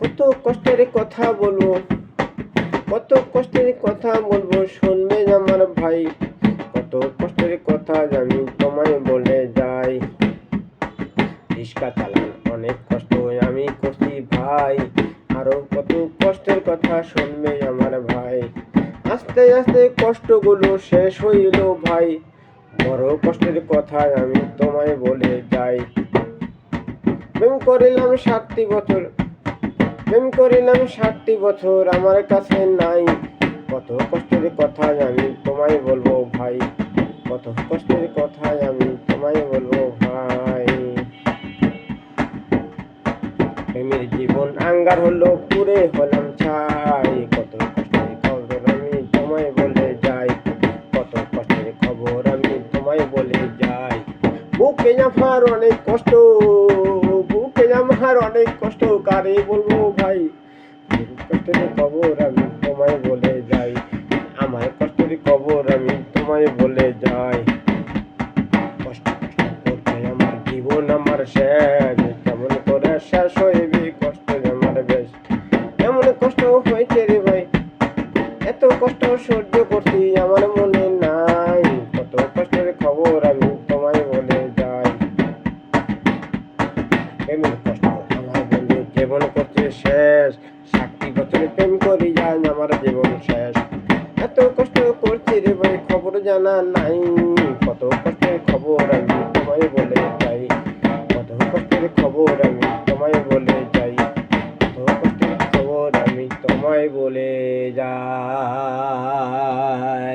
কত কষ্টের কথা বলবো, কত কষ্টের কথা বলবো, শুনবে আমার ভাই। কত কষ্টের কথা আমি তোমায় বলে যাই। রিক্সা চালান অনেক কষ্ট আমি করছি ভাই, আরো কত কষ্টের কথা শুনবে আমার ভাই। আস্তে আস্তে কষ্টগুলো শেষ হইল ভাই, বড় কষ্টের কথা আমি তোমায় বলে যাই। প্রেম করিলাম 7টি বছর, প্রেম করিলাম 7টি বছর, আমার কাছে নাই। কত কষ্টের কথা আমি তোমায় বলবো ভাই, কত কষ্টের কথা আমি তোমায় বলবো ভাই। প্রেমের জীবন আঙ্গার হলো, পুরে হলাম ছাই। কত কষ্টের খবর আমি তোমায় বলে যাই, কত কষ্টের খবর আমি তোমায় বলে যাই। বুকে আমার অনেক কষ্ট, বুকে আমার অনেক কষ্ট, কারে বলবো ভাই। কষ্টের খবর আমি তোমায় বলে যাই, আমার কষ্টের খবর আমি তোমায় বলে যাই। কষ্ট কষ্ট করতে আমার জীবন আমার শেষ, কেমন করে শেষ হইবে কষ্ট আমার বেশ। এমন কষ্ট হয়েছে রে ভাই, এত কষ্ট সহ্য করতে আমার মনে নাই। কত কষ্টের খবর আমি তোমায় বলে যাই। প্রেমের কষ্ট আমার বন্ধু জীবন করছে শেষ, 7টি বছর প্রেম করি যাই আমার জীবন শেষ। এত কষ্ট করছি রে ভাই, খবর জানা নাই। কত কষ্টের খবর আমি তোমায় বলে যাই, কত কষ্টের খবর আমি তোমায় বলে যাই, কত কষ্টের খবর আমি তোমায় বলে যাই।